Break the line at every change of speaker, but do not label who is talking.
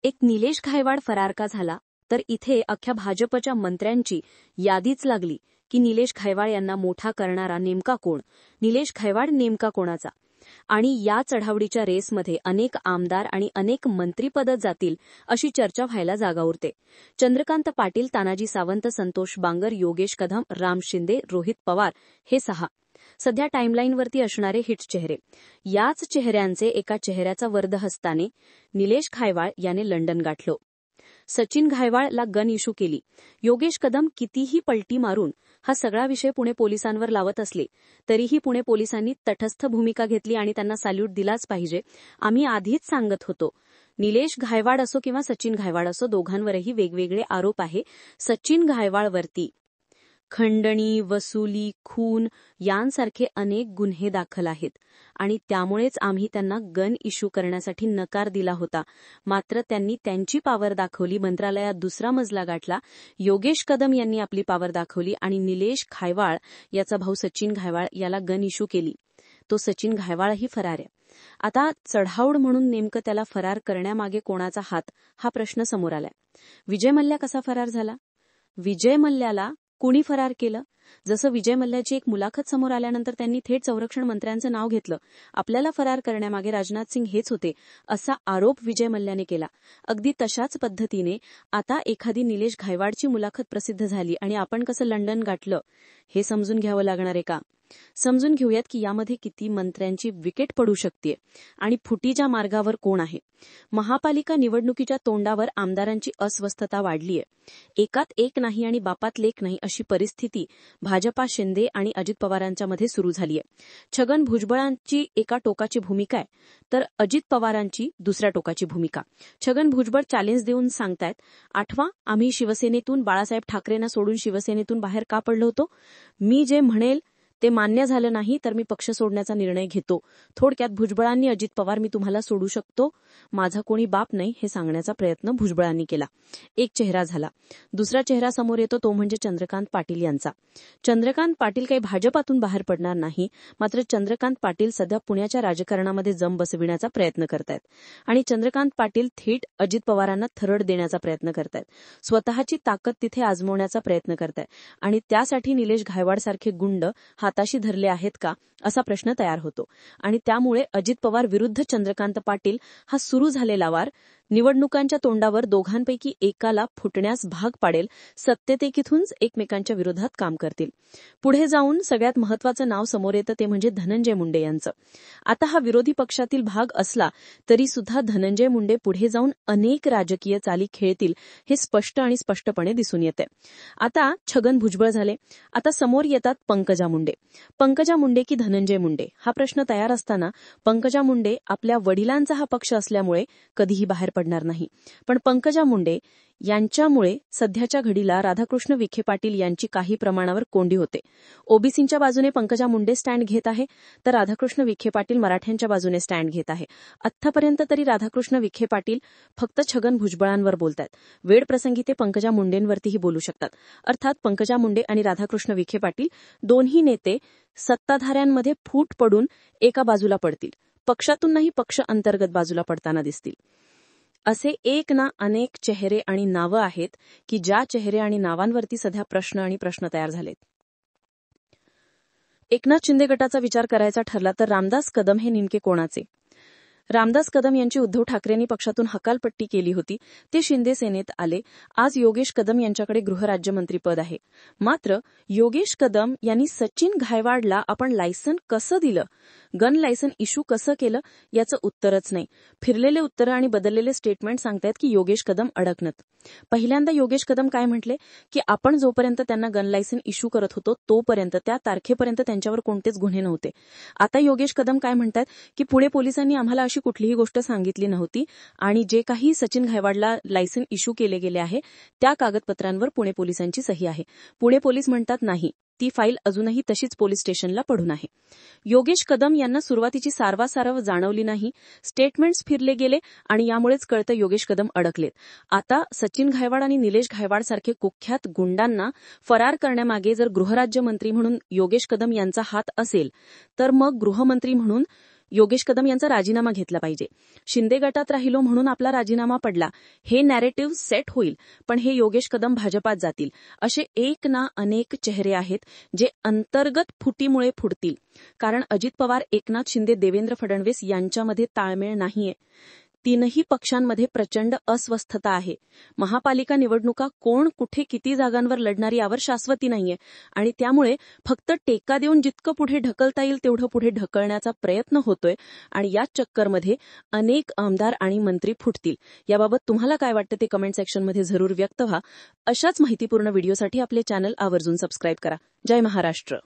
एक निलेश घायवाड फरार का झाला, तर इथे अख्ख्या भाजपच्या मंत्र्यांची यादीच लागली की निलेश घायवाड यांना मोठा करणारा नेमका कोण, निलेश घायवाड नेमका कोणाचा. आणि या चढावडीच्या रेसमध्ये अनेक आमदार आणि अनेक मंत्रीपदं जातील अशी चर्चा व्हायला जागा उरते. चंद्रकांत पाटील, तानाजी सावंत, संतोष बांगर, योगेश कदम, राम शिंदे, रोहित पवार हे 6 सध्या टाईमलाईनवरती असणारे हिट चेहरे. याच चेहऱ्यांचे एका चेहऱ्याचा वर्दहस्ताने निलेश घायवाड याने लंडन गाठलं. सचिन घायवाळला गन इश्यू केली. योगेश कदम कितीही पलटी मारून हा सगळा विषय पुणे पोलिसांवर लावत असले तरीही पुणे पोलिसांनी तटस्थ भूमिका घेतली आणि त्यांना सॅल्यूट दिलाच पाहिजे. आम्ही आधीच सांगत होतो, निलेश घायवाड असो किंवा सचिन घायवाड असो, दोघांवरही वेगवेगळे आरोप आहे. सचिन घायवाळवरती खंडणी, वसुली, खून यांसारखे अनेक गुन्हे दाखल आहेत आणि त्यामुळेच आम्ही त्यांना गन इश्यू करण्यासाठी नकार दिला होता. मात्र त्यांनी त्यांची पावर दाखवली, मंत्रालयात दुसरा मजला गाठला. योगेश कदम यांनी आपली पावर दाखवली आणि निलेश घायवाळ याचा भाऊ सचिन घायवाळ याला गन इश्यू केली. तो सचिन घायवाळही फरार आहे. आता चढावड म्हणून नेमकं त्याला फरार करण्यामागे कोणाचा हात, हा प्रश्न समोर आलाय. विजय मल्ल्या कसा फरार झाला? विजय मल्ल्याला कुणी फरार केलं? जसं विजय मल्ल्याची एक मुलाखत समोर आल्यानंतर त्यांनी थेट संरक्षण मंत्र्यांचं नाव घेतलं. आपल्याला फरार करण्यामागे राजनाथ सिंग हेच होते असा आरोप विजय मल्ल्याने केला. अगदी तशाच पद्धतीने आता एखादी निलेश घायवाडची मुलाखत प्रसिद्ध झाली आणि आपण कसं लंडन गाठलं हे समजून घ्यावं लागणार आहे का? समजून घेऊयात की यामध्ये किती मंत्र्यांची विकेट पडू शकते आणि फुटीच्या मार्गावर कोण आहे. महापालिका निवडणुकीच्या तोंडावर आमदारांची अस्वस्थता वाढलीय. एकात एक नाही आणि बापात लेक नाही अशी परिस्थिती भाजपा, शिंदे आणि अजित पवारांच्या मध्ये सुरू झालीय. छगन भुजबळांची एका टोकाची भूमिका आहे तर अजित पवारांची दुसऱ्या टोकाची भूमिका. छगन भुजबळ चॅलेंज देऊन सांगतायत, आठवा आम्ही शिवसेनेतून बाळासाहेब ठाकरेंना सोडून शिवसेनेतून बाहेर का पडलो होतो? मी जे म्हणेल ते मान्य झालं नाही तर मी पक्ष सोडण्याचा निर्णय घेतो. थोडक्यात भुजबळांनी अजित पवार मी तुम्हाला सोडू शकतो, माझा कोणी बाप नाही हे सांगण्याचा प्रयत्न भुजबळांनी केला. एक चेहरा झाला. दुसरा चेहरा समोर येतो तो म्हणजे चंद्रकांत पाटील यांचा. चंद्रकांत पाटील काही भाजपातून बाहेर पडणार नाही, मात्र चंद्रकांत पाटील सध्या पुण्याच्या राजकारणामध्ये जम बसविण्याचा प्रयत्न करतायत आणि चंद्रकांत पाटील थेट अजित पवारांना थरड देण्याचा प्रयत्न करतायत. स्वतःची ताकद तिथे आजमवण्याचा प्रयत्न करतायत आणि त्यासाठी निलेश घायवाडसारखे गुंड हाताशी धरले आहेत का असा प्रश्न तयार होतो आणि त्यामुळे अजित पवार विरुद्ध चंद्रकांत पाटील हा सुरू झालेला वार निवडणुकांच्या तोंडावर दोघांपैकी एकाला फुटण्यास भाग पाडेल. सत्तेतेकीतूनच एकमेकांच्या विरोधात काम करतील. पुढे जाऊन सगळ्यात महत्वाचं नाव समोर येतं ते म्हणजे धनंजय मुंडे यांचं. आता हा विरोधी पक्षातील भाग असला तरी सुद्धा धनंजय मुंडे पुढे जाऊन अनेक राजकीय चाली खेळतील हे स्पष्ट आणि स्पष्टपणे दिसून येते. आता छगन भुजबळ झाले, आता समोर येतात पंकजा मुंडे. पंकजा मुंडे की धनंजय मुंडे हा प्रश्न तयार असताना पंकजा मुंडे आपल्या वडिलांचा हा पक्ष असल्यामुळे कधीही बाहेर पडणार नाही. पण पंकजा मुंडे यांच्यामुळे सध्याच्या घडीला राधाकृष्ण विखे पाटील यांची काही प्रमाणावर कोंडी होते. ओबीसींच्या बाजूने पंकजा मुंडे स्टँड घेत आहे तर राधाकृष्ण विखे पाटील मराठ्यांच्या बाजूने स्टँड घेत आहे. आत्तापर्यंत तरी राधाकृष्ण विखे पाटील फक्त छगन भुजबळांवर बोलतात. वेळ प्रसंगी ते पंकजा मुंडेंवरतीही बोलू शकतात. अर्थात पंकजा मुंडे आणि राधाकृष्ण विखे पाटील दोन्ही नेते सत्ताधाऱ्यांमध्ये फूट पडून एका बाजूला पडतील, पक्षातून नाही पक्ष अंतर्गत बाजूला पडताना दिसतील. असे एक ना अनेक चेहरे आणि नावं आहेत की ज्या चेहरे आणि नावांवरती सध्या प्रश्न तयार झालेत. एकनाथ शिंदे गटाचा विचार करायचा ठरला तर रामदास कदम हे नेमके कोणाचे? रामदास कदम यांची उद्धव ठाकरेंनी पक्षातून हकालपट्टी केली होती. ते शिंदे सेनेत आले. आज योगेश कदम यांच्याकडे गृहराज्यमंत्रीपद आहे. मात्र योगेश कदम यांनी सचिन घायवाडला आपण लायसन कसं दिलं, गन लायसन इश्यू कसं केलं याचं उत्तरच नाही. फिरलेले उत्तरं आणि बदललेले स्टेटमेंट सांगतायत की योगेश कदम अडकणत. पहिल्यांदा योगेश कदम काय म्हटले की आपण जोपर्यंत त्यांना गन लायसन इश्यू करत होतो तोपर्यंत, त्या तारखेपर्यंत त्यांच्यावर कोणतेच गुन्हे नव्हते. आता योगेश कदम काय म्हणतात की पुणे पोलिसांनी आम्हाला अशी कुठलीही गोष्ट सांगितली नव्हती आणि जे काही सचिन घायवाडला लायसन इश्यू केले गेले आहे त्या कागदपत्रांवर पुणे पोलिसांची सही आहे. पुणे पोलीस म्हणतात नाही, ती फाईल अजूनही तशीच पोलीस स्टेशनला पडून आहे. योगेश कदम यांना सुरुवातीची सारवासारव जाणवली नाही. स्टेटमेंट्स फिरले गेले आणि यामुळेच कळतं योगेश कदम अडकलेत. आता सचिन घायवाड आणि निलेश घायवाड सारखे कुख्यात गुंडांना फरार करण्यामागे जर गृहराज्यमंत्री म्हणून योगेश कदम यांचा हात असेल तर मग गृहमंत्री म्हणून योगेश कदम यांचा राजीनामा घेतला पाहिजे. शिंदे गटात राहिलो म्हणून आपला राजीनामा पडला, हे नॅरेटिव्ह सेट होईल, पण हे योगेश कदम भाजपात जातील, असे एक ना अनेक चेहरे आहेत जे अंतर्गत फुटीमुळे फुटतील. कारण अजित पवार, एकनाथ शिंदे, देवेंद्र फडणवीस यांच्यामध्ये ताळमेळ नाहीये. तीनही पक्षांमध्ये प्रचंड अस्वस्थता आहे. महापालिका निवडणुका कोण कुठे किती जागांवर लढणार यावर शाश्वती नाहीये आणि त्यामुळे फक्त टेका देऊन जितकं पुढे ढकलता येईल तेवढं पुढे ढकलण्याचा प्रयत्न होतोय आणि याच चक्करमध्ये अनेक आमदार आणि मंत्री फुटतील. याबाबत तुम्हाला काय वाटतं ते कमेंट सेक्शनमध्ये जरूर व्यक्त व्हा. अशाच माहितीपूर्ण व्हिडिओसाठी आपले चॅनल आवर्जून सबस्क्राईब करा. जय महाराष्ट्र.